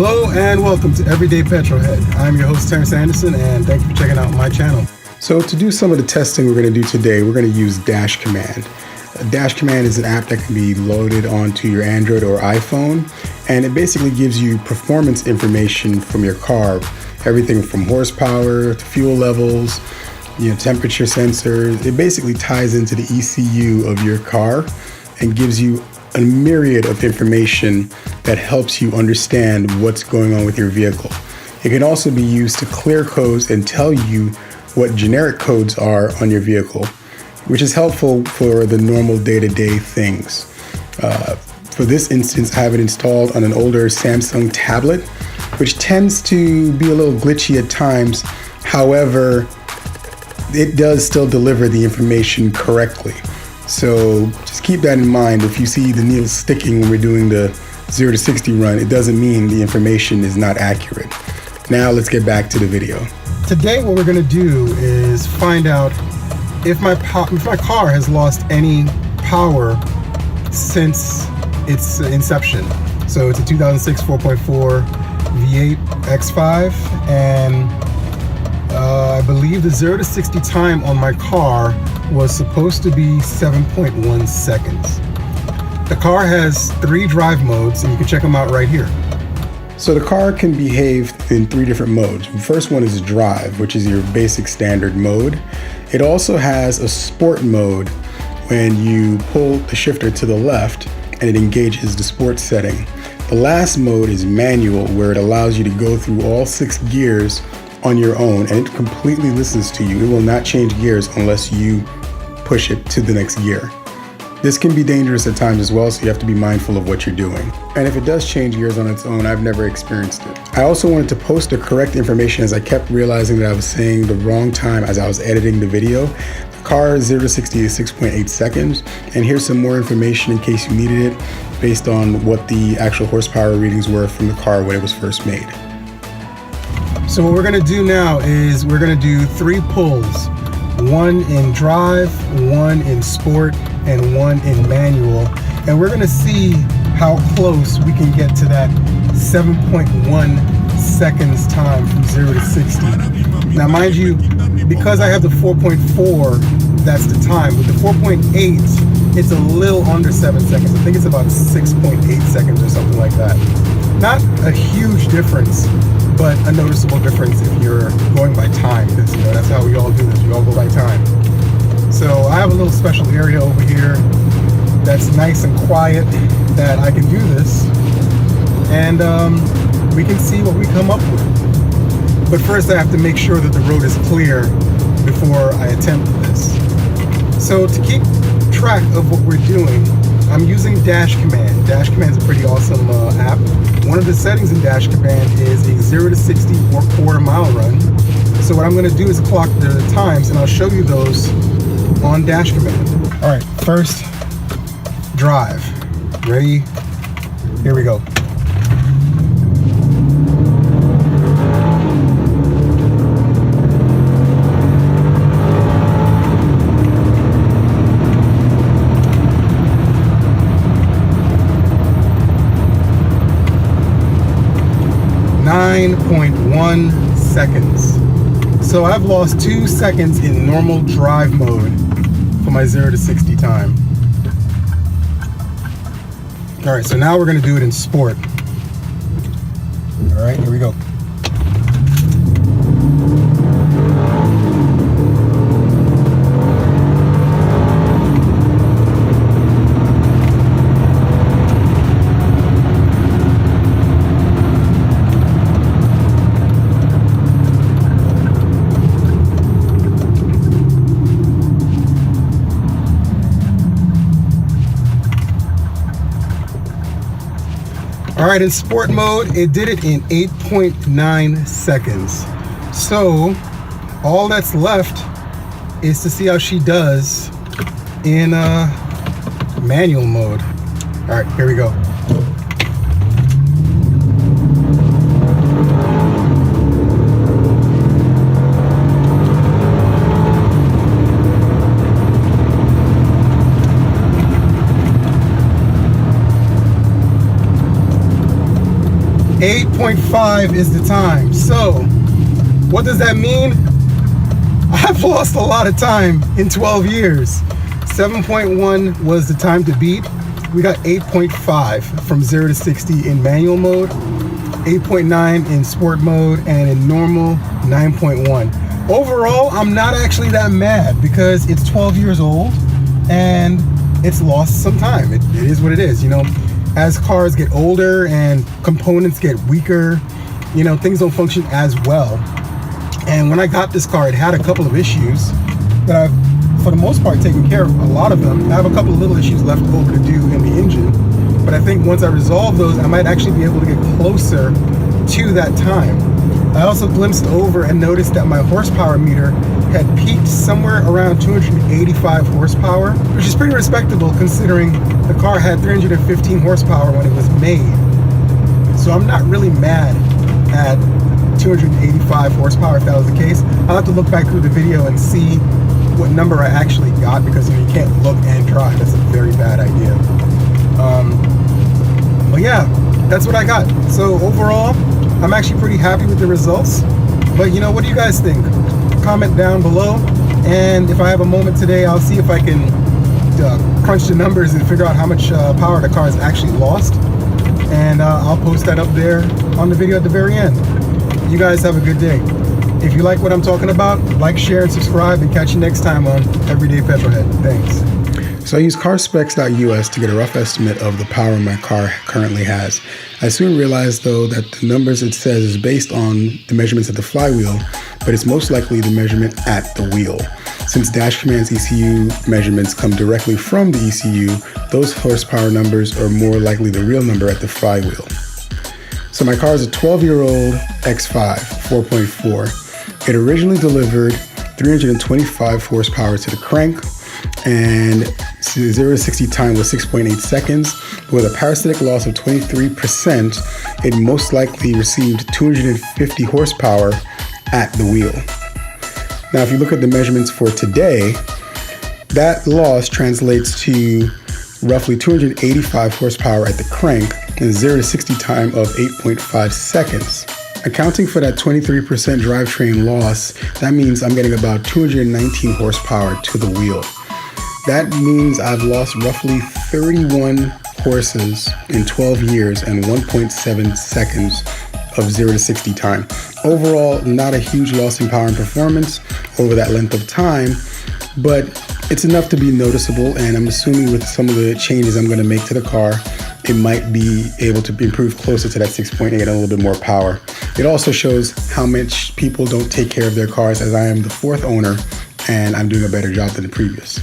Hello and welcome to Everyday Petrolhead. I'm your host Terrence Anderson and thank you for checking out my channel. So to do some of the testing we're going to do today, we're going to use Dash Command. Dash Command is an app that can be loaded onto your Android or iPhone, and it basically gives you performance information from your car. Everything from horsepower to fuel levels, temperature sensors. It basically ties into the ECU of your car and gives you a myriad of information that helps you understand what's going on with your vehicle. It can also be used to clear codes and tell you what generic codes are on your vehicle, which is helpful for the normal day-to-day things. For this instance, I have it installed on an older Samsung tablet, which tends to be a little glitchy at times. However, it does still deliver the information correctly. So just keep that in mind. If you see the needle sticking when we're doing the 0 to 60 run, it doesn't mean the information is not accurate. Now let's get back to the video. Today what we're going to do is find out if my car has lost any power since its inception. So it's a 2006 4.4 V8 X5, and I believe the 0 to 60 time on my car was supposed to be 7.1 seconds. The car has 3 drive modes, and you can check them out right here. So the car can behave in 3 different modes. The first one is drive, which is your basic standard mode. It also has a sport mode when you pull the shifter to the left and it engages the sport setting. The last mode is manual, where it allows you to go through all 6 gears on your own, and it completely listens to you. It will not change gears unless you push it to the next gear. This can be dangerous at times as well, so you have to be mindful of what you're doing. And if it does change gears on its own, I've never experienced it. I also wanted to post the correct information, as I kept realizing that I was saying the wrong time as I was editing the video. The car 0 to 60 is 6.8 seconds, and here's some more information in case you needed it, based on what the actual horsepower readings were from the car when it was first made. So what we're going to do now is we're going to do 3 pulls. 1 in drive, 1 in sport, and 1 in manual. And we're going to see how close we can get to that 7.1 seconds time from 0 to 60. Now mind you, because I have the 4.4, that's the time. With the 4.8, it's a little under 7 seconds. I think it's about 6.8 seconds or something like that. Not a huge difference, but a noticeable difference if you're going by time, because that's how we all do this. We all go by time. So I have a little special area over here that's nice and quiet that I can do this, and we can see what we come up with. But first I have to make sure that the road is clear before I attempt this. So to keep track of what we're doing, I'm using Dash Command. Dash Command is a pretty awesome app. One of the settings in Dash Command is a 0 to 60 or quarter-mile run. So what I'm going to do is clock the times, and I'll show you those on Dash Command. All right, first, drive. Ready? Here we go. .1 seconds. So I've lost 2 seconds in normal drive mode for my 0 to 60 time. All right, so now we're going to do it in sport. All right, here we go. All right, in sport mode, it did it in 8.9 seconds. So all that's left is to see how she does in manual mode. All right, here we go. 8.5 is the time. So what does that mean? I've lost a lot of time in 12 years. 7.1 was the time to beat. We got 8.5 from 0 to 60 in manual mode, 8.9 in sport mode, and in normal, 9.1. Overall, I'm not actually that mad because it's 12 years old and it's lost some time. It is what it is, you know. As cars get older and components get weaker, you know, things don't function as well. And when I got this car, it had a couple of issues that I've, for the most part, taken care of a lot of them. I have a couple of little issues left over to do in the engine, but I think once I resolve those, I might actually be able to get closer to that time. I also glimpsed over and noticed that my horsepower meter had peaked somewhere around 285 horsepower, which is pretty respectable considering the car had 315 horsepower when it was made. So I'm not really mad at 285 horsepower if that was the case. I'll have to look back through the video and see what number I actually got, because you know, you can't look and drive. That's a very bad idea. But yeah, that's what I got. So overall, I'm actually pretty happy with the results. But you know, what do you guys think? Comment down below, and if I have a moment today, I'll see if I can crunch the numbers and figure out how much power the car has actually lost, and I'll post that up there on the video at the very end. You guys have a good day. If you like what I'm talking about, like, share, and subscribe, and catch you next time on Everyday Petrolhead. Thanks. So I used carspecs.us to get a rough estimate of the power my car currently has. I soon realized though that the numbers it says is based on the measurements at the flywheel, but it's most likely the measurement at the wheel. Since Dash Command's ECU measurements come directly from the ECU, those horsepower numbers are more likely the real number at the flywheel. So my car is a 12-year-old X5 4.4. It originally delivered 325 horsepower to the crank, and 0 to 60 time was 6.8 seconds. With a parasitic loss of 23%, it most likely received 250 horsepower at the wheel. Now, if you look at the measurements for today, that loss translates to roughly 285 horsepower at the crank and 0 to 60 time of 8.5 seconds. Accounting for that 23% drivetrain loss, that means I'm getting about 219 horsepower to the wheel. That means I've lost roughly 31 horses in 12 years and 1.7 seconds of 0 to 60 time. Overall, not a huge loss in power and performance over that length of time, but it's enough to be noticeable, and I'm assuming with some of the changes I'm going to make to the car, it might be able to improve closer to that 6.8 and a little bit more power. It also shows how much people don't take care of their cars, as I am the fourth owner and I'm doing a better job than the previous.